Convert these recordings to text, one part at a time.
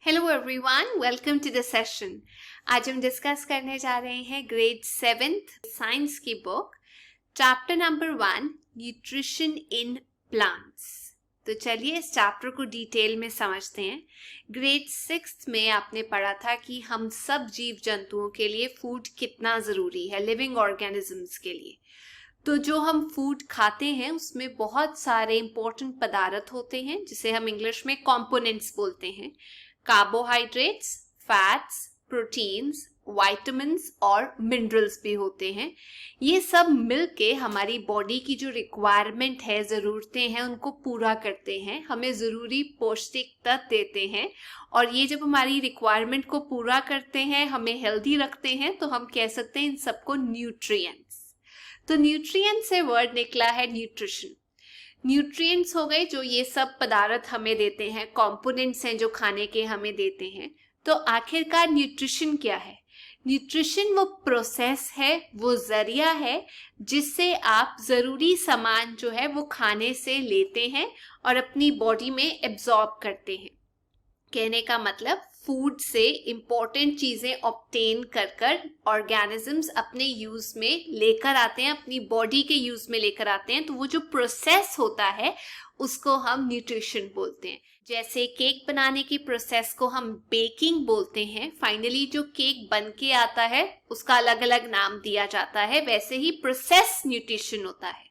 Hello everyone, welcome to the session. आज हम discuss करने जा रहे हैं ग्रेड 7th साइंस की book chapter number 1 nutrition in plants. तो चलिए इस चैप्टर को डिटेल में समझते हैं। ग्रेड 6th में आपने पढ़ा था कि हम सब जीव जंतुओं के लिए फूड कितना ज़रूरी है, लिविंग ऑर्गेनिजम्स के लिए। तो जो हम फूड खाते हैं उसमें बहुत सारे इंपॉर्टेंट पदार्थ होते हैं जिसे हम इंग्लिश में कंपोनेंट्स बोलते हैं। कार्बोहाइड्रेट्स, फैट्स, प्रोटीन्स, विटामिन्स और मिनरल्स भी होते हैं। ये सब मिलके हमारी बॉडी की जो रिक्वायरमेंट है, ज़रूरतें हैं, उनको पूरा करते हैं, हमें ज़रूरी पौष्टिक तत्व देते हैं। और ये जब हमारी रिक्वायरमेंट को पूरा करते हैं, हमें हेल्दी रखते हैं, तो हम कह सकते हैं इन सबको न्यूट्रिएंट्स। तो न्यूट्रिएंट्स से वर्ड निकला है न्यूट्रिशन। न्यूट्रिएंट्स हो गए जो ये सब पदार्थ हमें देते हैं, कंपोनेंट्स हैं जो खाने के हमें देते हैं। तो आखिरकार न्यूट्रिशन क्या है? न्यूट्रिशन वो प्रोसेस है, वो जरिया है जिससे आप ज़रूरी सामान जो है वो खाने से लेते हैं और अपनी बॉडी में एब्जॉर्ब करते हैं। कहने का मतलब फूड से इम्पोर्टेंट चीज़ें ऑब्टेन कर ऑर्गेनिजम्स अपने यूज़ में लेकर आते हैं, अपनी बॉडी के यूज़ में लेकर आते हैं। तो वो जो प्रोसेस होता है उसको हम न्यूट्रिशन बोलते हैं। जैसे केक बनाने की प्रोसेस को हम बेकिंग बोलते हैं, फाइनली जो केक बन के आता है उसका अलग अलग नाम दिया जाता है, वैसे ही प्रोसेस न्यूट्रिशन होता है।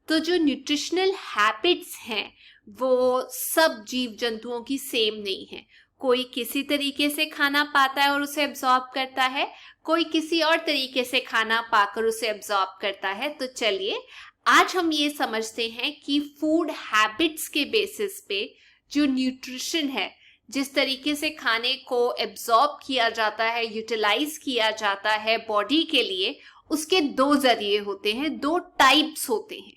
तो जो न्यूट्रिशनल हैबिट्स हैं वो सब जीव जंतुओं की सेम नहीं है। कोई किसी तरीके से खाना पाता है और उसे एब्जॉर्ब करता है, कोई किसी और तरीके से खाना पाकर उसे एब्जॉर्ब करता है। तो चलिए आज हम ये समझते हैं कि फूड हैबिट्स के बेसिस पे जो न्यूट्रिशन है, जिस तरीके से खाने को एब्जॉर्ब किया जाता है, यूटिलाइज किया जाता है बॉडी के लिए, उसके दो जरिए होते हैं, दो टाइप्स होते हैं।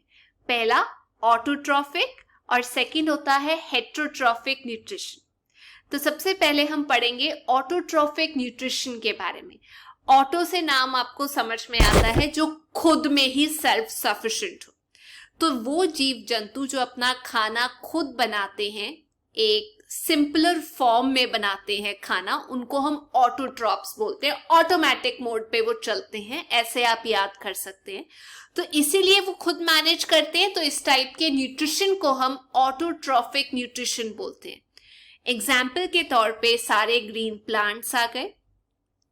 पहला ऑटोट्रॉफिक और सेकंड होता है हेटेरोट्रॉफिक न्यूट्रिशन। तो सबसे पहले हम पढ़ेंगे ऑटोट्रॉफिक न्यूट्रिशन के बारे में। ऑटो से नाम आपको समझ में आता है जो खुद में ही सेल्फ सफिशिएंट हो। तो वो जीव जंतु जो अपना खाना खुद बनाते हैं, एक सिंपलर फॉर्म में बनाते हैं खाना, उनको हम ऑटोट्रॉप्स बोलते हैं। ऑटोमेटिक मोड पे वो चलते हैं, ऐसे आप याद कर सकते हैं। तो इसीलिए वो खुद मैनेज करते हैं, तो इस टाइप के न्यूट्रिशन को हम ऑटोट्रॉफिक न्यूट्रिशन बोलते हैं। एग्जाम्पल के तौर पे सारे ग्रीन प्लांट्स आ गए।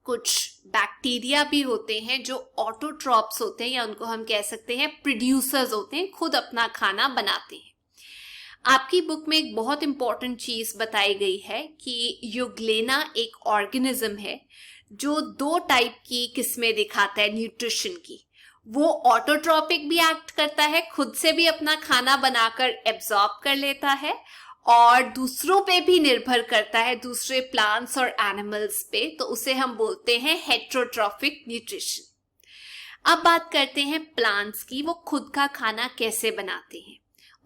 कुछ बैक्टीरिया भी होते हैं जो ऑटोट्रॉप्स होते हैं, या उनको हम कह सकते हैं प्रोड्यूसर्स होते हैं, खुद अपना खाना बनाते हैं। आपकी बुक में एक बहुत इंपॉर्टेंट चीज बताई गई है कि यूग्लेना एक ऑर्गेनिज्म है जो दो टाइप की किस्में दिखाता है न्यूट्रिशन की। वो ऑटोट्रॉपिक भी एक्ट करता है, खुद से भी अपना खाना बनाकर एब्जॉर्ब कर लेता है, और दूसरों पे भी निर्भर करता है, दूसरे प्लांट्स और एनिमल्स पे। तो उसे हम बोलते हैं हेटेरोट्रॉफिक न्यूट्रिशन। अब बात करते हैं प्लांट्स की, वो खुद का खाना कैसे बनाते हैं।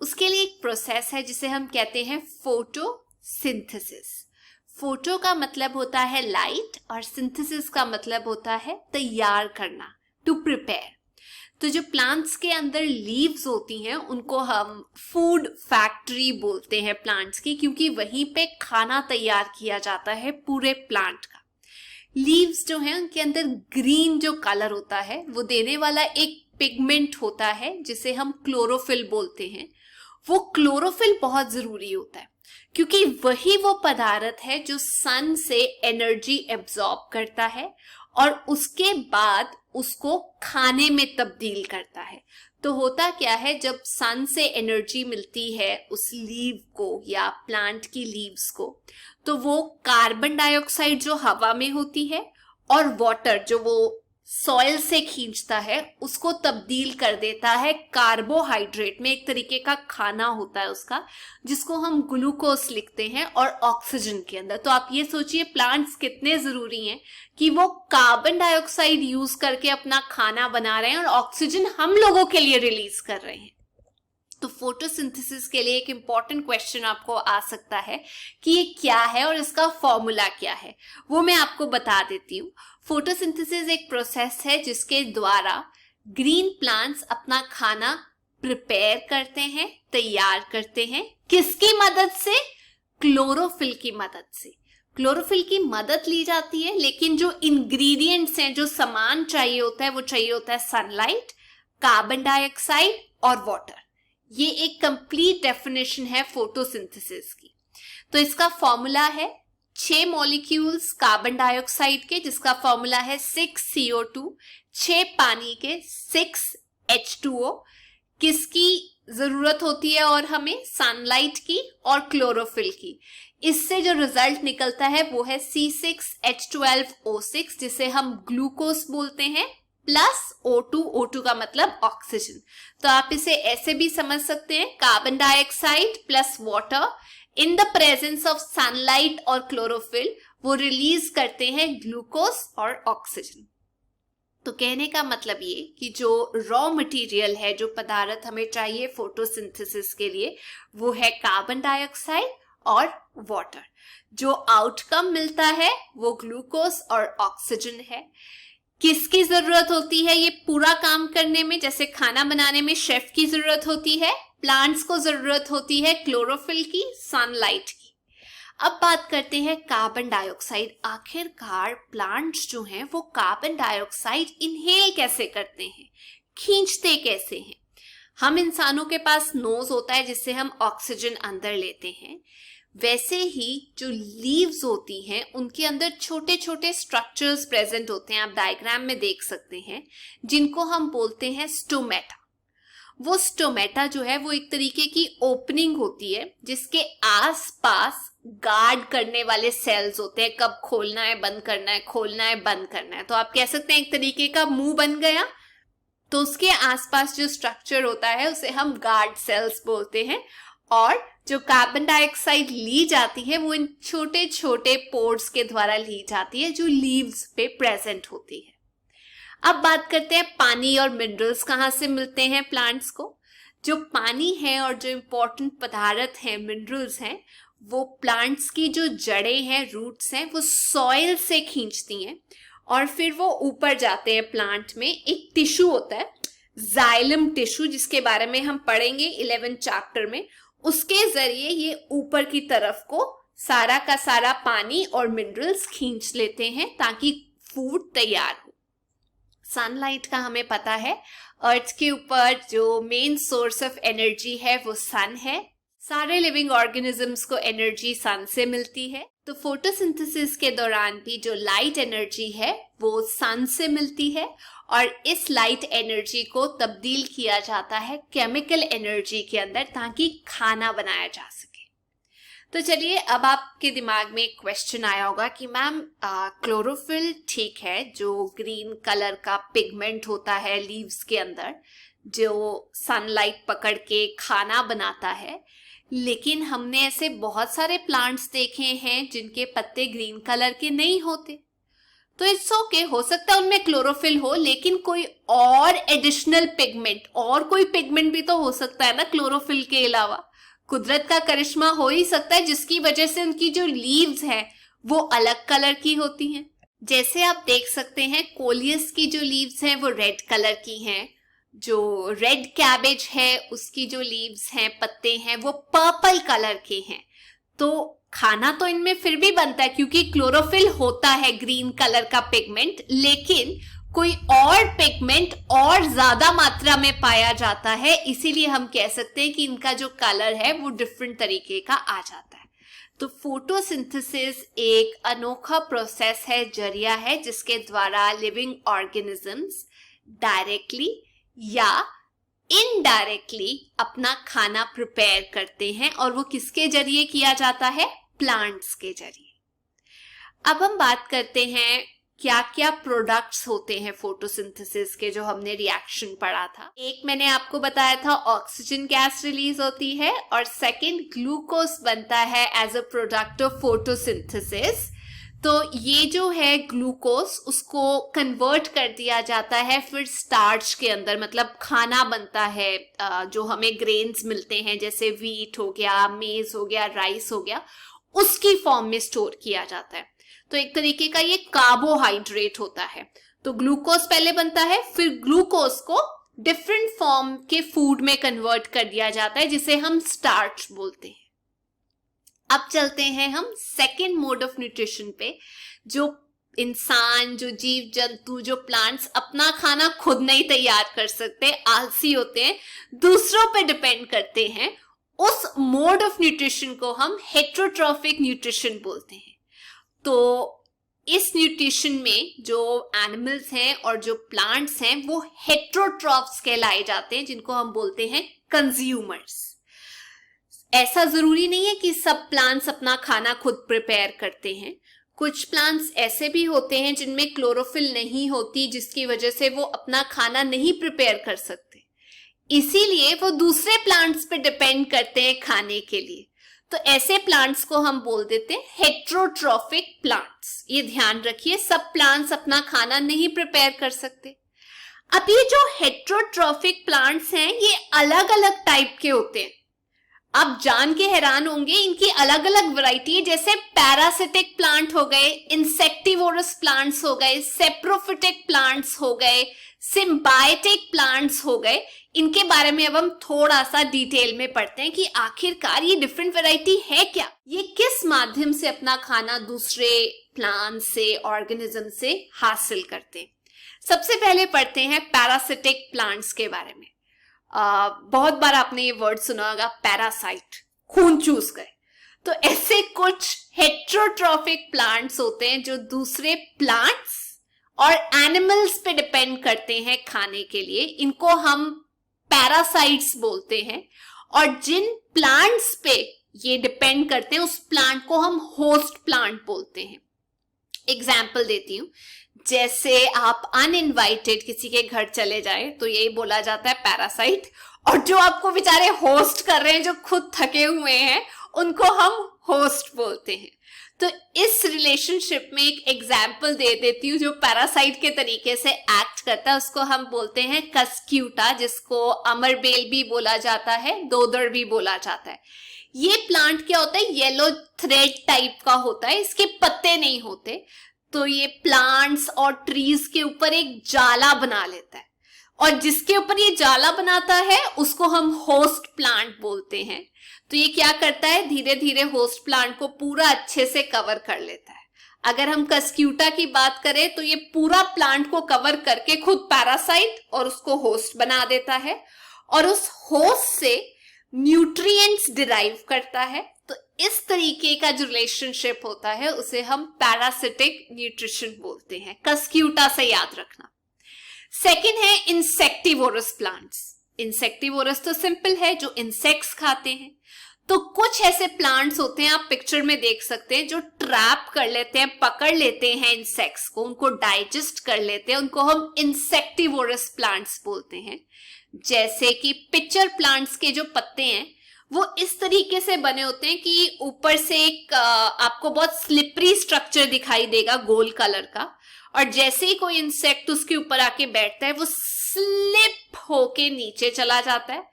उसके लिए एक प्रोसेस है जिसे हम कहते हैं फोटोसिंथेसिस। फोटो का मतलब होता है लाइट और सिंथेसिस का मतलब होता है तैयार करना, टू प्रिपेयर। तो जो प्लांट्स के अंदर लीव्स होती हैं उनको हम फूड फैक्ट्री बोलते हैं प्लांट्स की, क्योंकि वहीं पे खाना तैयार किया जाता है पूरे प्लांट का। लीव्स जो हैं उनके अंदर ग्रीन जो कलर होता है वो देने वाला एक पिगमेंट होता है जिसे हम क्लोरोफिल बोलते हैं। वो क्लोरोफिल बहुत जरूरी होता है क्योंकि वही वो पदार्थ है जो सन से एनर्जी एब्जॉर्ब करता है और उसके बाद उसको खाने में तब्दील करता है। तो होता क्या है, जब सन से एनर्जी मिलती है उस लीव को या प्लांट की लीव्स को, तो वो कार्बन डाइऑक्साइड जो हवा में होती है और वाटर जो वो सॉइल से खींचता है उसको तब्दील कर देता है कार्बोहाइड्रेट में। एक तरीके का खाना होता है उसका, जिसको हम ग्लूकोज लिखते हैं, और ऑक्सीजन के अंदर। तो आप ये सोचिए प्लांट्स कितने जरूरी हैं कि वो कार्बन डाइऑक्साइड यूज करके अपना खाना बना रहे हैं और ऑक्सीजन हम लोगों के लिए रिलीज कर रहे हैं। तो फोटोसिंथेसिस के लिए एक इम्पॉर्टेंट क्वेश्चन आपको आ सकता है कि ये क्या है और इसका फॉर्मूला क्या है, वो मैं आपको बता देती हूँ। फोटोसिंथेसिस एक प्रोसेस है जिसके द्वारा ग्रीन प्लांट्स अपना खाना प्रिपेयर करते हैं, तैयार करते हैं। किसकी मदद से? क्लोरोफिल की मदद से। क्लोरोफिल की मदद ली जाती है, लेकिन जो इंग्रेडिएंट्स हैं, जो सामान चाहिए होता है, वो चाहिए होता है सनलाइट, कार्बन डाइऑक्साइड और वाटर। ये एक कंप्लीट डेफिनेशन है फोटोसिंथेसिस की। तो इसका फॉर्मूला है 6 मॉलिक्यूल्स कार्बन डाइऑक्साइड के, जिसका फॉर्मूला है 6CO2, 6 पानी के 6H2O। किसकी जरूरत होती है और हमें? सनलाइट की और क्लोरोफिल की। इससे जो रिजल्ट निकलता है वो है C6H12O6, जिसे हम ग्लूकोज बोलते हैं, प्लस O2, O2 का मतलब ऑक्सीजन। तो आप इसे ऐसे भी समझ सकते हैं, carbon dioxide plus water in the presence of sunlight और क्लोरोफिल वो रिलीज करते हैं ग्लूकोज और ऑक्सीजन। तो कहने का मतलब ये कि जो रॉ मटेरियल है, जो पदार्थ हमें चाहिए फोटोसिंथेसिस के लिए, वो है कार्बन डाइऑक्साइड और वाटर। जो आउटकम मिलता है वो ग्लूकोज और ऑक्सीजन है। किसकी जरूरत होती है ये पूरा काम करने में? जैसे खाना बनाने में शेफ की जरूरत होती है, प्लांट्स को जरूरत होती है क्लोरोफिल की, सनलाइट की। अब बात करते हैं कार्बन डाइऑक्साइड। आखिरकार प्लांट्स जो हैं वो कार्बन डाइऑक्साइड इनहेल कैसे करते हैं, खींचते कैसे हैं? हम इंसानों के पास नोज होता है जिससे हम ऑक्सीजन अंदर लेते हैं, वैसे ही जो लीव्स होती हैं उनके अंदर छोटे छोटे स्ट्रक्चर्स प्रेजेंट होते हैं, आप डायग्राम में देख सकते हैं, जिनको हम बोलते हैं स्टोमेटा। वो स्टोमेटा जो है वो एक तरीके की ओपनिंग होती है जिसके आसपास गार्ड करने वाले सेल्स होते हैं, कब खोलना है बंद करना है, खोलना है बंद करना है। तो आप कह सकते हैं एक तरीके का मुंह बन गया, तो उसके आसपास जो स्ट्रक्चर होता है उसे हम गार्ड सेल्स बोलते हैं। और जो कार्बन डाइऑक्साइड ली जाती है वो इन छोटे छोटे पोर्स के द्वारा ली जाती है जो लीव्स पे प्रेजेंट होती है। अब बात करते हैं पानी और मिनरल्स कहाँ से मिलते हैं प्लांट्स को। जो पानी है और जो इम्पोर्टेंट पदार्थ हैं, मिनरल्स हैं, वो प्लांट्स की जो जड़ें हैं, रूट्स हैं, वो सॉइल से खींचती हैं और फिर वो ऊपर जाते हैं प्लांट में। एक टिश्यू होता है जाइलम टिश्यू, जिसके बारे में हम पढ़ेंगे 11 चैप्टर में। उसके जरिए ये ऊपर की तरफ को सारा का सारा पानी और मिनरल्स खींच लेते हैं ताकि फूड तैयार हो। सनलाइट का हमें पता है, अर्थ के ऊपर जो मेन सोर्स ऑफ एनर्जी है वो सन है। सारे लिविंग ऑर्गेनिजम्स को एनर्जी सन से मिलती है। तो फोटोसिंथेसिस के दौरान भी जो लाइट एनर्जी है वो सन से मिलती है और इस लाइट एनर्जी को तब्दील किया जाता है केमिकल एनर्जी के अंदर ताकि खाना बनाया जा सके। तो चलिए, अब आपके दिमाग में एक क्वेश्चन आया होगा कि मैम क्लोरोफिल ठीक है, जो ग्रीन कलर का पिगमेंट होता है लीव्स के अंदर, जो सनलाइट पकड़ के खाना बनाता है, लेकिन हमने ऐसे बहुत सारे प्लांट्स देखे हैं जिनके पत्ते ग्रीन कलर के नहीं होते। तो इट्स ओके, हो सकता है उनमें क्लोरोफिल हो, लेकिन कोई और एडिशनल पिगमेंट, और कोई पिगमेंट भी तो हो सकता है ना क्लोरोफिल के अलावा। कुदरत का करिश्मा हो ही सकता है जिसकी वजह से उनकी जो लीव्स हैं वो अलग कलर की होती हैं। जैसे आप देख सकते हैं कोलियस की जो लीव्स हैं वो रेड कलर की हैं, जो रेड कैबेज है उसकी जो लीव्स हैं, पत्ते हैं, वो पर्पल कलर के हैं। तो खाना तो इनमें फिर भी बनता है क्योंकि क्लोरोफिल होता है ग्रीन कलर का पिगमेंट, लेकिन कोई और पिगमेंट और ज्यादा मात्रा में पाया जाता है, इसीलिए हम कह सकते हैं कि इनका जो कलर है वो डिफरेंट तरीके का आ जाता है। तो फोटोसिंथेसिस एक अनोखा प्रोसेस है, जरिया है, जिसके द्वारा लिविंग ऑर्गेनिजम्स डायरेक्टली या इनडायरेक्टली अपना खाना प्रिपेयर करते हैं, और वो किसके जरिए किया जाता है? प्लांट्स के जरिए। अब हम बात करते हैं क्या क्या प्रोडक्ट्स होते हैं फोटोसिंथेसिस के, जो हमने रिएक्शन पढ़ा था। एक मैंने आपको बताया था ऑक्सीजन गैस रिलीज होती है, और सेकंड ग्लूकोज बनता है as a product of photosynthesis. तो ये जो है ग्लूकोज, उसको कन्वर्ट कर दिया जाता है फिर स्टार्च के अंदर, मतलब खाना बनता है। जो हमें ग्रेन्स मिलते हैं जैसे व्हीट हो गया, मेज हो गया, राइस हो गया, उसकी फॉर्म में स्टोर किया जाता है। तो एक तरीके का ये कार्बोहाइड्रेट होता है। तो ग्लूकोज पहले बनता है, फिर ग्लूकोज को डिफरेंट फॉर्म के फूड में कन्वर्ट कर दिया जाता है जिसे हम स्टार्च बोलते हैं। अब चलते हैं हम सेकेंड मोड ऑफ न्यूट्रिशन पे, जो इंसान, जो जीव जंतु, जो प्लांट्स अपना खाना खुद नहीं तैयार कर सकते, आलसी होते हैं, दूसरों पे डिपेंड करते हैं, उस मोड ऑफ न्यूट्रिशन को हम हेट्रोट्रॉफिक न्यूट्रिशन बोलते हैं। तो इस न्यूट्रिशन में जो एनिमल्स हैं और जो प्लांट्स हैं वो हेट्रोट्रॉफ्स कहलाए जाते हैं, जिनको हम बोलते हैं कंज्यूमर्स। ऐसा जरूरी नहीं है कि सब प्लांट्स अपना खाना खुद प्रिपेयर करते हैं। कुछ प्लांट्स ऐसे भी होते हैं जिनमें क्लोरोफिल नहीं होती, जिसकी वजह से वो अपना खाना नहीं प्रिपेयर कर सकते, इसीलिए वो दूसरे प्लांट्स पे डिपेंड करते हैं खाने के लिए। तो ऐसे प्लांट्स को हम बोल देते हैं हेट्रोट्रॉफिक प्लांट्स। ये ध्यान रखिए, सब प्लांट्स अपना खाना नहीं प्रिपेयर कर सकते। अब ये जो हेट्रोट्रॉफिक प्लांट्स हैं ये अलग अलग टाइप के होते हैं। आप जान के हैरान होंगे, इनकी अलग अलग वैरायटी है, जैसे पैरासिटिक प्लांट हो गए, इंसेक्टिवोरस प्लांट्स हो गए, सेप्रोफिटिक प्लांट्स हो गए, सिम्बायोटिक प्लांट्स हो गए। इनके बारे में अब हम थोड़ा सा डिटेल में पढ़ते हैं कि आखिरकार ये डिफरेंट वैरायटी है क्या, ये किस माध्यम से अपना खाना दूसरे प्लांट से, ऑर्गेनिज्म से हासिल करते हैं। सबसे पहले पढ़ते हैं पैरासिटिक प्लांट्स के बारे में। बहुत बार आपने ये वर्ड सुना होगा, पैरासाइट, खून चूस गए। तो ऐसे कुछ हेट्रोट्रॉफिक प्लांट्स होते हैं जो दूसरे प्लांट्स और एनिमल्स पे डिपेंड करते हैं खाने के लिए, इनको हम पैरासाइट्स बोलते हैं। और जिन प्लांट्स पे ये डिपेंड करते हैं उस प्लांट को हम होस्ट प्लांट बोलते हैं। एग्जाम्पल देती हूं, जैसे आप अनइनवाइटेड किसी के घर चले जाए तो यही बोला जाता है पैरासाइट, और जो आपको बेचारे होस्ट कर रहे हैं, जो खुद थके हुए हैं, उनको हम होस्ट बोलते हैं। तो इस रिलेशनशिप में एक एग्जाम्पल दे देती हूँ जो पैरासाइट के तरीके से एक्ट करता है, उसको हम बोलते हैं कस्क्यूटा, जिसको अमरबेल भी बोला जाता है, दोदड़ भी बोला जाता है। ये प्लांट क्या होता है, येलो थ्रेड टाइप का होता है, इसके पत्ते नहीं होते। तो ये प्लांट्स और ट्रीज के ऊपर एक जाला बना लेता है, और जिसके ऊपर ये जाला बनाता है उसको हम होस्ट प्लांट बोलते हैं। तो ये क्या करता है, धीरे धीरे होस्ट प्लांट को पूरा अच्छे से कवर कर लेता है। अगर हम कस्क्यूटा की बात करें तो ये पूरा प्लांट को कवर करके खुद पैरासाइट और उसको होस्ट बना देता है, और उस होस्ट से न्यूट्रिएंट्स डिराइव करता है। तो इस तरीके का जो रिलेशनशिप होता है उसे हम पैरासिटिक न्यूट्रिशन बोलते हैं, कस्क्यूटा से याद रखना। सेकंड है इंसेक्टिवोरस प्लांट्स। इंसेक्टिवोरस तो सिंपल है, जो इंसेक्ट्स खाते हैं। तो कुछ ऐसे प्लांट्स होते हैं, आप पिक्चर में देख सकते हैं, जो ट्रैप कर लेते हैं, पकड़ लेते हैं इंसेक्ट्स को, उनको डाइजेस्ट कर लेते हैं, उनको हम इंसेक्टिवोरस प्लांट्स बोलते हैं। जैसे कि पिचर प्लांट्स के जो पत्ते हैं वो इस तरीके से बने होते हैं कि ऊपर से एक आपको बहुत स्लिपरी स्ट्रक्चर दिखाई देगा गोल कलर का, और जैसे ही कोई इंसेक्ट उसके ऊपर आके बैठता है वो स्लिप होके नीचे चला जाता है,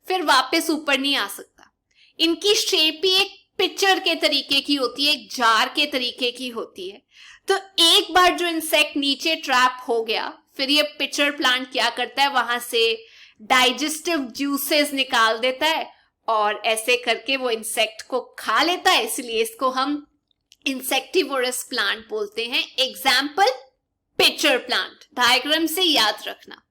फिर वापस ऊपर नहीं आ सकता। इनकी शेप ही एक पिचर के तरीके की होती है, एक जार के तरीके की होती है। तो एक बार जो इंसेक्ट नीचे ट्रैप हो गया, फिर ये पिचर प्लांट क्या करता है, वहां से डाइजेस्टिव जूसेस निकाल देता है और ऐसे करके वो इंसेक्ट को खा लेता है, इसलिए इसको हम इंसेक्टिवोरस प्लांट बोलते हैं। एग्जाम्पल पिचर प्लांट, डायग्राम से याद रखना।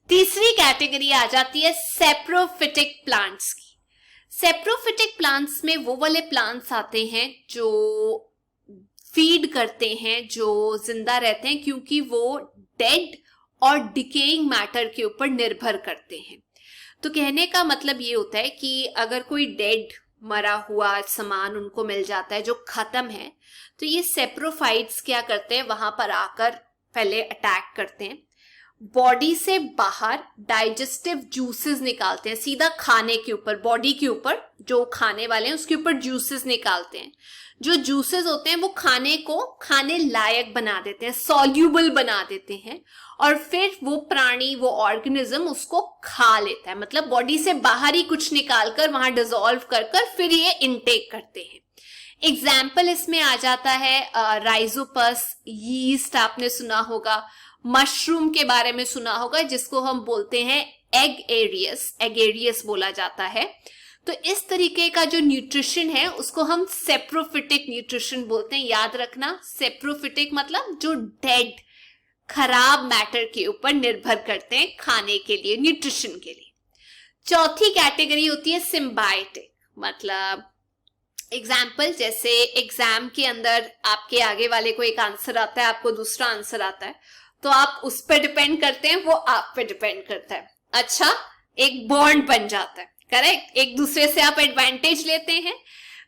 तीसरी कैटेगरी आ जाती है सेप्रोफिटिक प्लांट्स की। सेप्रोफिटिक प्लांट्स में वो वाले प्लांट्स आते हैं जो फीड करते हैं, जो जिंदा रहते हैं, क्योंकि वो डेड और डिकेइंग मैटर के ऊपर निर्भर करते हैं। तो कहने का मतलब ये होता है कि अगर कोई डेड मरा हुआ सामान उनको मिल जाता है जो खत्म है, तो ये सेप्रोफाइट्स क्या करते हैं, वहां पर आकर पहले अटैक करते हैं, बॉडी से बाहर डाइजेस्टिव जूसेस निकालते हैं, सीधा खाने के ऊपर, बॉडी के ऊपर जो खाने वाले हैं उसके ऊपर जूसेस निकालते हैं। जो जूसेस होते हैं वो खाने को खाने लायक बना देते हैं, सॉल्यूबल बना देते हैं, और फिर वो प्राणी, वो ऑर्गेनिज्म उसको खा लेता है। मतलब बॉडी से बाहर ही कुछ निकालकर वहां डिसॉल्व कर फिर ये इनटेक करते हैं। एग्जाम्पल इसमें आ जाता है राइजोपस, यीस्ट आपने सुना होगा, मशरूम के बारे में सुना होगा जिसको हम बोलते हैं एगेरियस बोला जाता है। तो इस तरीके का जो न्यूट्रिशन है उसको हम सेप्रोफिटिक न्यूट्रिशन बोलते हैं। याद रखना, सेप्रोफिटिक मतलब जो डेड, खराब मैटर के ऊपर निर्भर करते हैं खाने के लिए, न्यूट्रिशन के लिए। चौथी कैटेगरी होती है सिम्बायोटिक, मतलब एग्जाम्पल, जैसे एग्जाम के अंदर आपके आगे वाले को एक आंसर आता है, आपको दूसरा आंसर आता है, तो आप उस पर डिपेंड करते हैं, वो आप पे डिपेंड करता है। अच्छा, एक बॉन्ड बन जाता है, करेक्ट, एक दूसरे से आप एडवांटेज लेते हैं।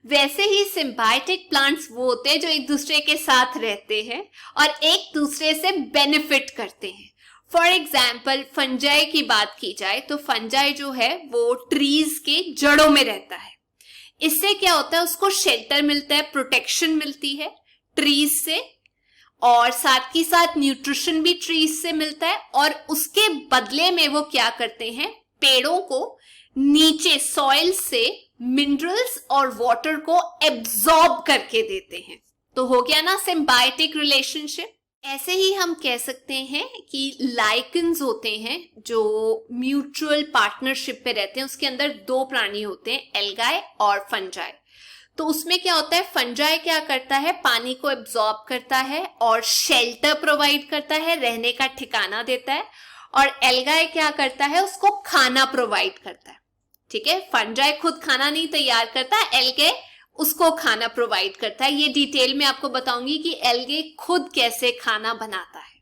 वैसे ही सिम्बायोटिक प्लांट्स वो होते हैं जो एक दूसरे के साथ रहते हैं और एक दूसरे से बेनिफिट करते हैं। फॉर एग्जाम्पल, फंजाई की बात की जाए तो फंजाई जो है वो ट्रीज के जड़ों में रहता है। इससे क्या होता है, उसको शेल्टर मिलता है, प्रोटेक्शन मिलती है ट्रीज से, और साथ ही साथ न्यूट्रिशन भी ट्रीज से मिलता है। और उसके बदले में वो क्या करते हैं, पेड़ों को नीचे सॉइल से मिनरल्स और वाटर को एब्जॉर्ब करके देते हैं। तो हो गया ना सिम्बायोटिक रिलेशनशिप। ऐसे ही हम कह सकते हैं कि लाइकन्स होते हैं जो म्यूचुअल पार्टनरशिप पे रहते हैं। उसके अंदर दो प्राणी होते हैं, एल्गाई और फंजाई। तो उसमें क्या होता है, फंजाई क्या करता है, पानी को एब्जॉर्ब करता है और शेल्टर प्रोवाइड करता है, रहने का ठिकाना देता है। और एल्गाई क्या करता है, उसको खाना प्रोवाइड करता है। ठीक है, फंजाई खुद खाना नहीं तैयार करता, एल्गे उसको खाना प्रोवाइड करता है। ये डिटेल में आपको बताऊंगी कि एल्गे खुद कैसे खाना बनाता है।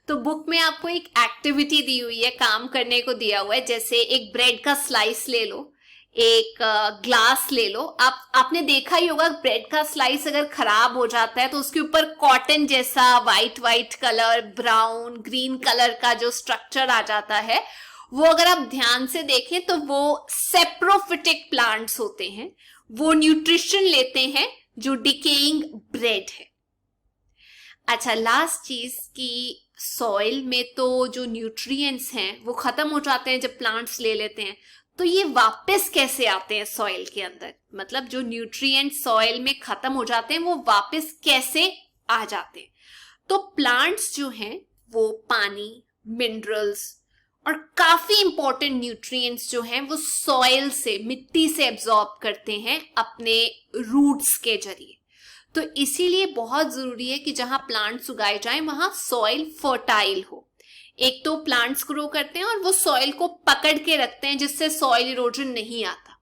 तो बुक में आपको एक एक्टिविटी दी हुई है, काम करने को दिया हुआ है। जैसे एक ब्रेड का स्लाइस ले लो, एक ग्लास ले लो। आपने देखा ही होगा, ब्रेड का स्लाइस अगर खराब हो जाता है तो उसके ऊपर कॉटन जैसा white colour, brown, green colour का जो स्ट्रक्चर आ जाता है, वो अगर आप ध्यान से देखें तो वो सेप्रोफिटिक प्लांट्स होते हैं। वो न्यूट्रिशन लेते हैं जो डिकेइंग ब्रेड है। अच्छा, लास्ट चीज की सॉइल में तो जो न्यूट्रिएंट्स हैं वो खत्म हो जाते हैं जब प्लांट्स ले लेते हैं। तो ये वापस कैसे आते हैं सॉइल के अंदर, मतलब जो न्यूट्रिएंट सॉइल में खत्म हो जाते हैं वो वापस कैसे आ जाते हैं। तो प्लांट्स जो हैं वो पानी, मिनरल्स और काफी इंपॉर्टेंट न्यूट्रिएंट्स जो हैं वो सॉइल से, मिट्टी से एब्जॉर्ब करते हैं अपने रूट्स के जरिए। तो इसीलिए बहुत जरूरी है कि जहां प्लांट्स उगाए जाएं वहां सॉइल फर्टाइल हो। एक तो प्लांट्स ग्रो करते हैं और वो सॉइल को पकड़ के रखते हैं जिससे सॉइल इरोजन नहीं आता।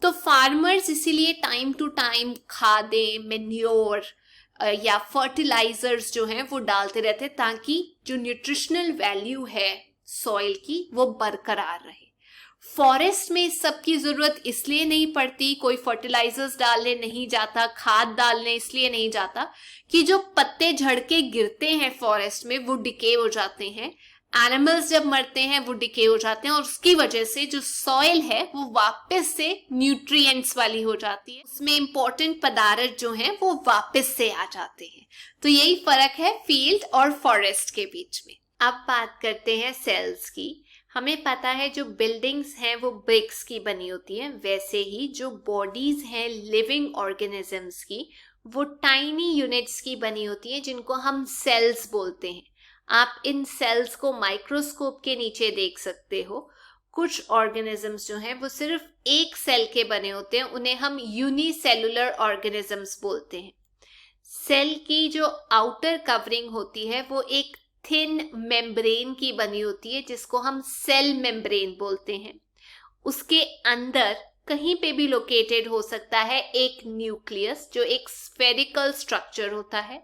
तो फार्मर्स इसीलिए टाइम टू टाइम खादें, मेन्योर या फर्टिलाइजर्स जो हैं वो डालते रहते हैं ताकि जो न्यूट्रिशनल वैल्यू है सॉइल की वो बरकरार रहे। फॉरेस्ट में इस सब की जरूरत इसलिए नहीं पड़ती, कोई फर्टिलाइजर्स डालने नहीं जाता, खाद डालने इसलिए नहीं जाता कि जो पत्ते झड़ के गिरते हैं फॉरेस्ट में वो डिके हो जाते हैं, एनिमल्स जब मरते हैं वो डिके हो जाते हैं और उसकी वजह से जो सॉइल है वो वापस से न्यूट्रिएंट्स वाली हो जाती है, उसमें इंपॉर्टेंट पदार्थ जो हैं वो वापस से आ जाते हैं। तो यही फर्क है फील्ड और फॉरेस्ट के बीच में। अब बात करते हैं सेल्स की। हमें पता है जो बिल्डिंग्स हैं वो ब्रिक्स की बनी होती हैं, वैसे ही जो बॉडीज हैं लिविंग ऑर्गेनिजम्स की वो टाइनी यूनिट्स की बनी होती हैं जिनको हम सेल्स बोलते हैं। आप इन सेल्स को माइक्रोस्कोप के नीचे देख सकते हो। कुछ ऑर्गेनिजम्स जो हैं वो सिर्फ एक सेल के बने होते हैं, उन्हें हम यूनिसेलुलर ऑर्गेनिजम्स बोलते हैं। सेल की जो आउटर कवरिंग होती है वो एक थिन मेम्ब्रेन की बनी होती है जिसको हम सेल मेम्ब्रेन बोलते हैं। उसके अंदर कहीं पे भी लोकेटेड हो सकता है एक न्यूक्लियस जो एक स्फेरिकल स्ट्रक्चर होता है,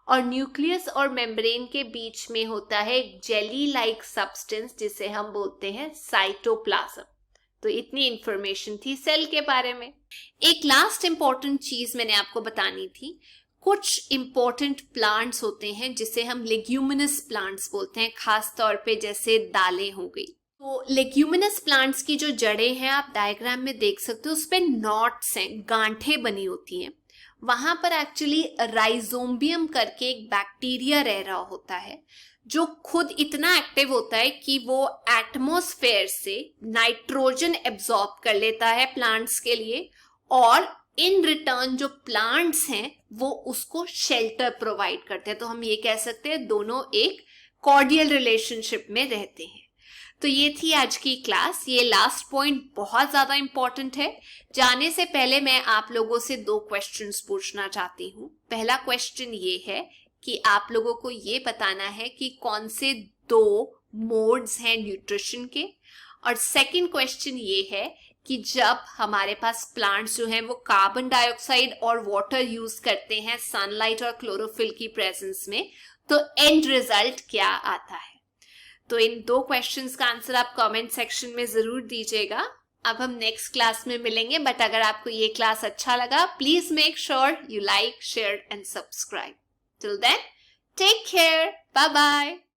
और न्यूक्लियस और मेम्ब्रेन के बीच में होता है एक जेली लाइक सब्सटेंस जिसे हम बोलते हैं साइटोप्लाज्म। तो इतनी इंफॉर्मेशन थी सेल के बारे में। एक लास्ट इंपॉर्टेंट चीज मैंने आपको बतानी थी। कुछ इंपॉर्टेंट प्लांट्स होते हैं जिसे हम लेग्यूमिनस प्लांट्स बोलते हैं, खास तौर पे जैसे दालें हो गई। तो लेग्यूमिनस प्लांट्स की जो जड़ें हैं आप डायग्राम में देख सकते हो, उस पे नॉट्स हैं, गांठें बनी होती हैं। वहां पर एक्चुअली राइजोबियम करके एक बैक्टीरिया रह रहा होता है जो खुद इतना एक्टिव होता है कि वो एटमॉस्फेयर से नाइट्रोजन एब्जॉर्ब कर लेता है प्लांट्स के लिए, और इन रिटर्न जो प्लांट्स हैं वो उसको शेल्टर प्रोवाइड करते हैं। तो हम ये कह सकते हैं दोनों एक कॉर्डियल रिलेशनशिप में रहते हैं। तो ये थी आज की क्लास। ये लास्ट पॉइंट बहुत ज्यादा इंपॉर्टेंट है। जाने से पहले मैं आप लोगों से 2 क्वेश्चंस पूछना चाहती हूँ। पहला क्वेश्चन ये है कि आप लोगों को ये बताना है कि कौन से 2 मोड्स हैं न्यूट्रिशन के। और सेकंड क्वेश्चन ये है कि जब हमारे पास प्लांट्स जो हैं वो कार्बन डाइऑक्साइड और वाटर यूज करते हैं सनलाइट और क्लोरोफिल की प्रेजेंस में, तो एंड रिजल्ट क्या आता है। तो इन 2 क्वेश्चंस का आंसर आप कमेंट सेक्शन में जरूर दीजिएगा। अब हम नेक्स्ट क्लास में मिलेंगे, बट अगर आपको ये क्लास अच्छा लगा, please make sure you like, share and subscribe. Till then, take care, bye bye.